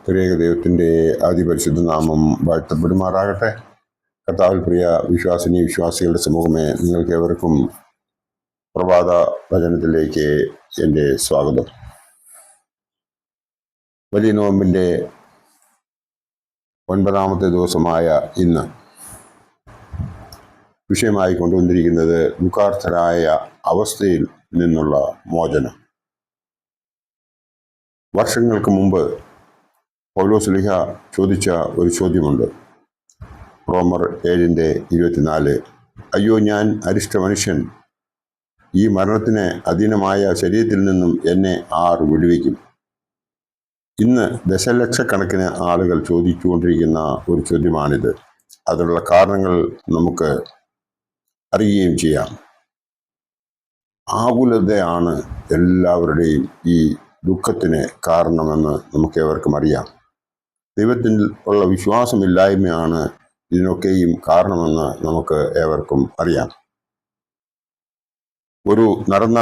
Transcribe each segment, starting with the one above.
ത്രിയേക ദൈവത്തിൻ്റെ അതിപരിശുദ്ധ നാമം വാഴ്ത്തപ്പെടുമാറാകട്ടെ. കർത്താവിൽ പ്രിയ വിശ്വാസിനി വിശ്വാസികളുടെ സമൂഹമേ, നിങ്ങൾക്ക് ഏവർക്കും പ്രഭാത വചനത്തിലേക്ക് എൻ്റെ സ്വാഗതം. വലിയ നോമ്പിൻ്റെ 9ാമത്തെ ദിവസമായ ഇന്ന് വിഷയമായി കൊണ്ടുവന്നിരിക്കുന്നത് ദുഃഖാർത്ഥരായ അവസ്ഥയിൽ നിന്നുള്ള മോചനം. വർഷങ്ങൾക്ക് മുമ്പ് പൗലോസ്ലീഹ ചോദിച്ച ഒരു ചോദ്യമുണ്ട്. റോമർ 7:24. അയ്യോ, ഞാൻ അരിഷ്ട മനുഷ്യൻ, ഈ മരണത്തിന് അധീനമായ ശരീരത്തിൽ നിന്നും എന്നെ ആർ വിടുവിക്കും? ഇന്ന് ദശലക്ഷക്കണക്കിന് ആളുകൾ ചോദിച്ചുകൊണ്ടിരിക്കുന്ന ഒരു ചോദ്യമാണിത്. അതിനുള്ള കാരണങ്ങൾ നമുക്ക് അറിയുകയും ചെയ്യാം. ആകുലതയാണ് എല്ലാവരുടെയും ഈ ദുഃഖത്തിന് കാരണമെന്ന് നമുക്ക് ഏവർക്കും അറിയാം. ദൈവത്തിൽ ഉള്ള വിശ്വാസമില്ലായ്മയാണ് ഇതിനൊക്കെയും കാരണമെന്ന് നമുക്ക് ഏവർക്കും അറിയാം. ഒരു നടന്ന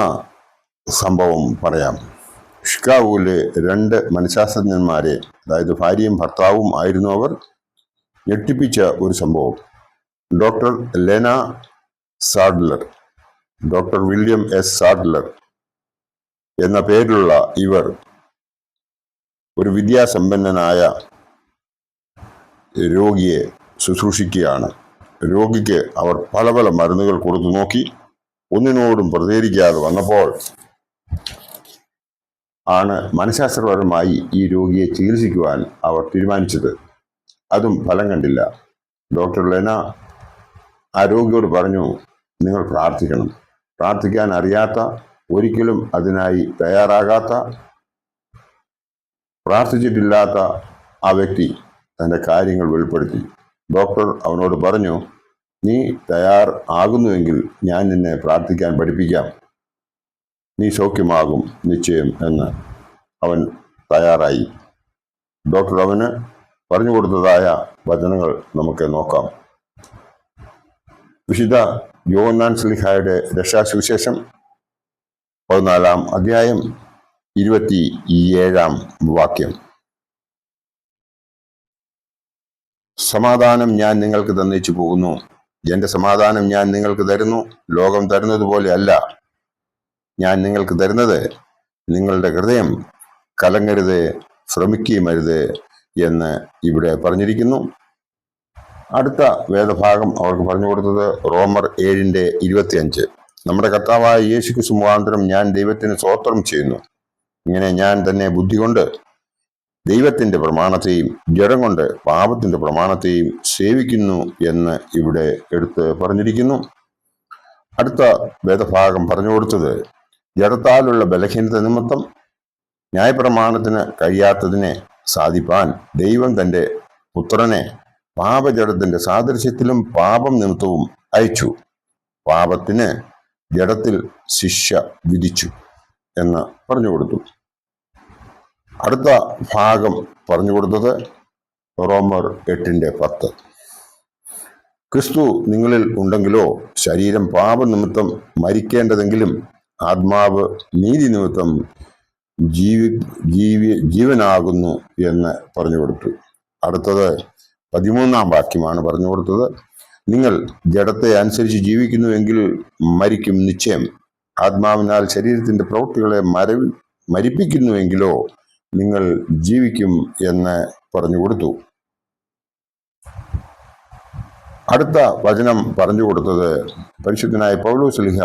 സംഭവം പറയാം. ഷിക്കാഗോയിലെ 2 മനഃശാസ്ത്രജ്ഞന്മാരെ, അതായത് ഭാര്യയും ഭർത്താവും ആയിരുന്നു അവർ, ഞെട്ടിപ്പിച്ച ഒരു സംഭവം. Doctor Lena Sadler, doctor William S Sadler എന്ന പേരിലുള്ള ഇവർ ഒരു വിദ്യാസമ്പന്നനായ രോഗിയെ ശുശ്രൂഷിക്കുകയാണ്. രോഗിക്ക് അവർ പല പല മരുന്നുകൾ കൊടുത്തു നോക്കി. ഒന്നിനോടും പ്രതികരിക്കാതെ വന്നപ്പോൾ ആണ് മനഃശാസ്ത്രപരമായി ഈ രോഗിയെ ചികിത്സിക്കുവാൻ അവർ തീരുമാനിച്ചത്. അതും ഫലം കണ്ടില്ല. ഡോക്ടർ ലെന ആ രോഗിയോട് പറഞ്ഞു, നിങ്ങൾ പ്രാർത്ഥിക്കണം. പ്രാർത്ഥിക്കാൻ അറിയാത്ത, ഒരിക്കലും അതിനായി തയ്യാറാകാത്ത, പ്രാർത്ഥിച്ചിട്ടില്ലാത്ത ആ വ്യക്തി തൻ്റെ കാര്യങ്ങൾ വെളിപ്പെടുത്തി. ഡോക്ടർ അവനോട് പറഞ്ഞു, നീ ആകുന്നുവെങ്കിൽ ഞാൻ നിന്നെ പ്രാർത്ഥിക്കാൻ പഠിപ്പിക്കാം, നീ സൗഖ്യമാകും നിശ്ചയം എന്ന്. അവൻ തയ്യാറായി. ഡോക്ടർ അവന് പറഞ്ഞു കൊടുത്തതായ വചനങ്ങൾ നമുക്ക് നോക്കാം. വിശുദ്ധ യോഹന്നാൻ ശ്ലീഹായുടെ രക്ഷാസുവിശേഷം 14-ാം അധ്യായം 27-ാം വാക്യം. സമാധാനം ഞാൻ നിങ്ങൾക്ക് തന്നേച്ചു പോകുന്നു, എൻ്റെ സമാധാനം ഞാൻ നിങ്ങൾക്ക് തരുന്നു. ലോകം തരുന്നത് പോലെ അല്ല ഞാൻ നിങ്ങൾക്ക് തരുന്നത്. നിങ്ങളുടെ ഹൃദയം കലങ്ങരുത്, ശ്രമിക്കുകയും അരുത് എന്ന് ഇവിടെ പറഞ്ഞിരിക്കുന്നു. അടുത്ത വേദഭാഗം അവർക്ക് പറഞ്ഞു കൊടുത്തത് റോമർ 7:25. നമ്മുടെ കർത്താവായ യേശുക്രിസ്തു മുഖാന്തരം ഞാൻ ദൈവത്തിന് സ്തോത്രം ചെയ്യുന്നു. ഇങ്ങനെ ഞാൻ തന്നെ ബുദ്ധി കൊണ്ട് ദൈവത്തിന്റെ പ്രമാണത്തെയും ജഡം കൊണ്ട് പാപത്തിന്റെ പ്രമാണത്തെയും സേവിക്കുന്നു എന്ന് ഇവിടെ എടുത്ത് പറഞ്ഞിരിക്കുന്നു. അടുത്ത വേദഭാഗം പറഞ്ഞു കൊടുത്തത് ജഡത്താലുള്ള ബലഹീനത നിമിത്തം ന്യായപ്രമാണത്തിന് കഴിയാത്തതിനെ സാധിപ്പാൻ ദൈവം തന്റെ പുത്രനെ പാപജഡത്തിന്റെ സാദൃശ്യത്തിലും പാപം നിമിത്തവും അയച്ചു, പാപത്തിന് ജഡത്തിൽ ശിക്ഷ വിധിച്ചു എന്ന് പറഞ്ഞു കൊടുത്തു. അടുത്ത ഭാഗം പറഞ്ഞു കൊടുത്തത് റോമർ 8:10. ക്രിസ്തു നിങ്ങളിൽ ഉണ്ടെങ്കിലോ ശരീരം പാപനിമിത്തം മരിക്കേണ്ടതെങ്കിലും ആത്മാവ് നീതി നിമിത്തം ജീവനാകുന്നു എന്ന് പറഞ്ഞു കൊടുത്തു. അടുത്തത് 13-ാം വാക്യമാണ് പറഞ്ഞു കൊടുത്തത്. നിങ്ങൾ ജഡത്തെ അനുസരിച്ച് ജീവിക്കുന്നുവെങ്കിൽ മരിക്കും നിശ്ചയം. ആത്മാവിനാൽ ശരീരത്തിന്റെ പ്രവൃത്തികളെ മരിപ്പിക്കുന്നുവെങ്കിലോ നിങ്ങൾ ജീവിക്കും എന്ന് പറഞ്ഞു കൊടുത്തു. അടുത്ത വചനം പറഞ്ഞു കൊടുത്തത് പരിശുദ്ധനായ പൗലോസ്ലീഹ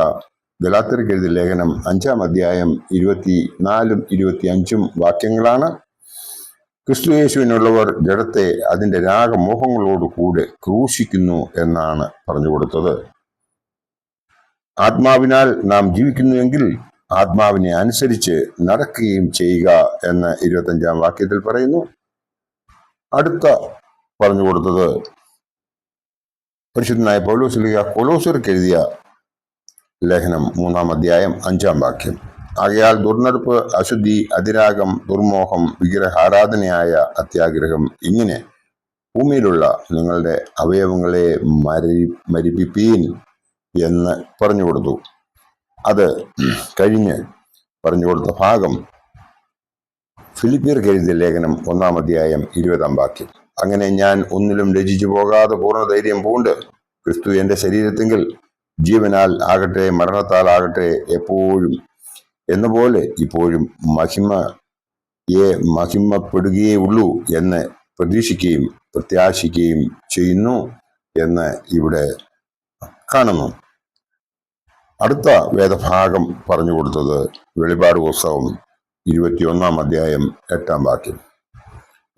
ഗലാത്യർക്ക് എഴുതിയ ലേഖനം 5-ാം അധ്യായം 24-25 വാക്യങ്ങളാണ്. ക്രിസ്തുയേശുവിനുള്ളവർ ജഡത്തെ അതിന്റെ രാഗമോഹങ്ങളോടുകൂടെ ക്രൂശിക്കുന്നു എന്നാണ് പറഞ്ഞു കൊടുത്തത്. ആത്മാവിനാൽ നാം ജീവിക്കുന്നുവെങ്കിൽ ആത്മാവിനെ അനുസരിച്ച് നടക്കുകയും ചെയ്യുക എന്ന് 25-ാം വാക്യത്തിൽ പറയുന്നു. അടുത്ത പറഞ്ഞു കൊടുത്തത് പരിശുദ്ധനായ പൗലോസ്ലീഹ കൊലോസ്യർക്ക് എഴുതിയ ലേഖനം 3-ാം അധ്യായം 5-ാം വാക്യം. ആകയാൽ ദുർനടപ്പ്, അശുദ്ധി, അതിരാഗം, ദുർമോഹം, വിഗ്രഹാരാധനയായ അത്യാഗ്രഹം, ഇങ്ങനെ ഭൂമിയിലുള്ള നിങ്ങളുടെ അവയവങ്ങളെ മരിപ്പിപ്പീൻ എന്ന് പറഞ്ഞു കൊടുത്തു. അത് കഴിഞ്ഞ് പറഞ്ഞു കൊടുത്ത ഭാഗം ഫിലിപ്പിയർക്ക് എഴുതിയ ലേഖനം 1-ാം അധ്യായം 20-ാം വാക്യം. അങ്ങനെ ഞാൻ ഒന്നിലും ലജ്ജിച്ചു പോകാതെ പൂർണ്ണധൈര്യം പൂണ്ട് ക്രിസ്തു എന്റെ ശരീരത്തെങ്കിൽ ജീവനാൽ ആകട്ടെ മരണത്താൽ ആകട്ടെ എപ്പോഴും എന്ന പോലെ ഇപ്പോഴും മഹിമപ്പെടുകയേ ഉള്ളൂ എന്ന് പ്രതീക്ഷിക്കുകയും പ്രത്യാശിക്കുകയും ചെയ്യുന്നു എന്ന് ഇവിടെ കാണുന്നു. അടുത്ത വേദഭാഗം പറഞ്ഞു കൊടുത്തത് വെളിപാട് പുസ്തകം 21-ാം അധ്യായം 8-ാം വാക്യം.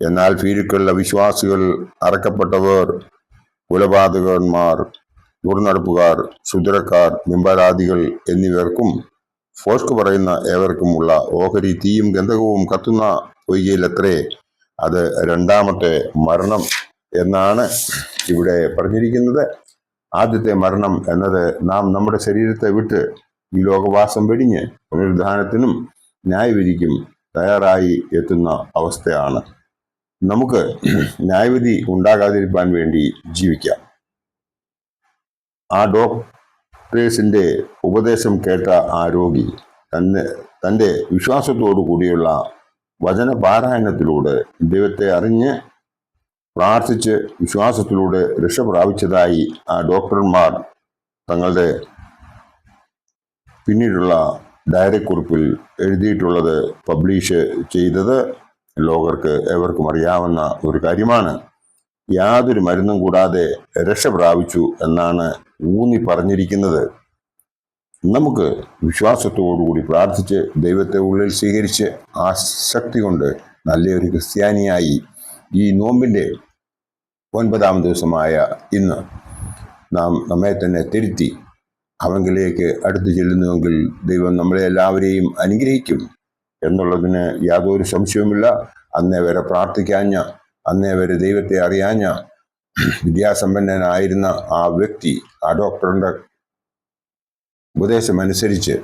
എന്നാൽ ഭീരുക്കൾ, അവിശ്വാസികൾ, അറക്കപ്പെട്ടവർ, കുലപാതകന്മാർ, ദുർനടപ്പുകാർ, ക്ഷുദ്രക്കാർ, ബിംബാരാധികൾ എന്നിവർക്കും ഫോഷ്ക് പറയുന്ന ഏവർക്കുമുള്ള ഓഹരി തീയും ഗന്ധകവും കത്തുന്ന പൊയ്കയിലത്രേ. അത് രണ്ടാമത്തെ മരണം എന്നാണ് ഇവിടെ പറഞ്ഞിരിക്കുന്നത്. ആദ്യത്തെ മരണം എന്നത് നാം നമ്മുടെ ശരീരത്തെ വിട്ട് ഈ ലോകവാസം വെടിഞ്ഞ് പുനരുദ്ധാനത്തിനും ന്യായവിധിക്കും തയ്യാറായി എത്തുന്ന അവസ്ഥയാണ്. നമുക്ക് ന്യായവിധി ഉണ്ടാകാതിരിക്കാൻ വേണ്ടി ജീവിക്കാം. ആ ഡോക്ടേഴ്സിന്റെ ഉപദേശം കേട്ട ആ രോഗി തന്റെ വിശ്വാസത്തോടു കൂടിയുള്ള വചനപാരായണത്തിലൂടെ ദൈവത്തെ അറിഞ്ഞ് പ്രാർത്ഥിച്ച് വിശ്വാസത്തിലൂടെ രക്ഷ പ്രാപിച്ചതായി ആ ഡോക്ടർമാർ തങ്ങളുടെ പിന്നീടുള്ള ഡയറിക്കുറിപ്പിൽ എഴുതിയിട്ടുള്ളത് പബ്ലിഷ് ചെയ്തത് ലോകർക്ക് ഏവർക്കും അറിയാവുന്ന ഒരു കാര്യമാണ്. യാതൊരു മരുന്നും കൂടാതെ രക്ഷ പ്രാപിച്ചു എന്നാണ് ഊന്നി പറഞ്ഞിരിക്കുന്നത്. നമുക്ക് വിശ്വാസത്തോടുകൂടി പ്രാർത്ഥിച്ച് ദൈവത്തെ ഉള്ളിൽ സ്വീകരിച്ച് ആ ശക്തി കൊണ്ട് നല്ലൊരു ക്രിസ്ത്യാനിയായി ഈ നോമ്പിൻ്റെ 9-ാം ദിവസമായ ഇന്ന് നാം നമ്മെ തന്നെ തിരുത്തി അവങ്കിലേക്ക് അടുത്തു ചെല്ലുന്നുവെങ്കിൽ ദൈവം നമ്മളെ എല്ലാവരെയും അനുഗ്രഹിക്കും എന്നുള്ളതിന് യാതൊരു സംശയവുമില്ല. അന്നേ വരെ പ്രാർത്ഥിക്കാഞ്ഞ, അന്നേ വരെ ദൈവത്തെ അറിയാഞ്ഞ വിദ്യാസമ്പന്നനായിരുന്ന ആ വ്യക്തി ആ ഡോക്ടറുടെ ഉപദേശമനുസരിച്ച്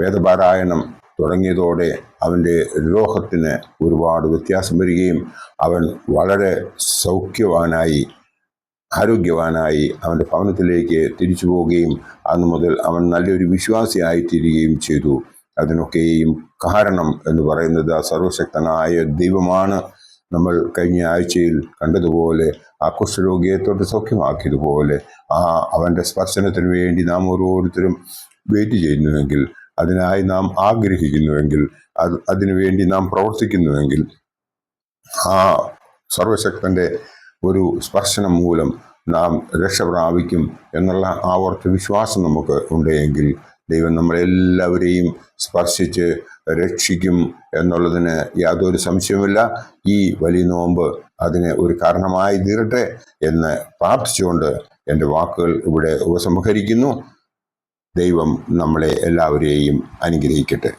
വേദപാരായണം തുടങ്ങിയതോടെ അവൻ്റെ രോഗത്തിന് ഒരുപാട് വ്യത്യാസം വരികയും അവൻ വളരെ സൗഖ്യവാനായി ആരോഗ്യവാനായി അവൻ്റെ ഭവനത്തിലേക്ക് തിരിച്ചു പോവുകയും അന്നു മുതൽ അവൻ നല്ലൊരു വിശ്വാസിയായി തീരുകയും ചെയ്തു. അതിനൊക്കെയും കാരണം എന്ന് പറയുന്നത് ആ സർവശക്തനായ ദൈവമാണ്. നമ്മൾ കഴിഞ്ഞ ആഴ്ചയിൽ കണ്ടതുപോലെ ആ കുഷ്ഠരോഗിയെ തൊട്ട് സൗഖ്യമാക്കിയതുപോലെ അവൻ്റെ സ്പർശനത്തിന് വേണ്ടി നാം ഓരോരുത്തരും വെയിറ്റ് ചെയ്യുന്നുവെങ്കിൽ, അതിനായി നാം ആഗ്രഹിക്കുന്നുവെങ്കിൽ, അതിനുവേണ്ടി നാം പ്രവർത്തിക്കുന്നുവെങ്കിൽ ആ സർവശക്തൻ്റെ ഒരു സ്പർശനം മൂലം നാം രക്ഷ പ്രാപിക്കും എന്നുള്ള ആ ഉറച്ച വിശ്വാസം നമുക്ക് ഉണ്ടെങ്കിൽ ദൈവം നമ്മളെല്ലാവരെയും സ്പർശിച്ച് രക്ഷിക്കും എന്നുള്ളതിന് യാതൊരു സംശയവുമില്ല. ഈ വലിയ നോമ്പ് അതിന് ഒരു കാരണമായി തീരട്ടെ എന്ന് പ്രാർത്ഥിച്ചുകൊണ്ട് എൻ്റെ വാക്കുകൾ ഇവിടെ ഉപസംഹരിക്കുന്നു. ദൈവം നമ്മളെ എല്ലാവരെയും അനുഗ്രഹിക്കട്ടെ.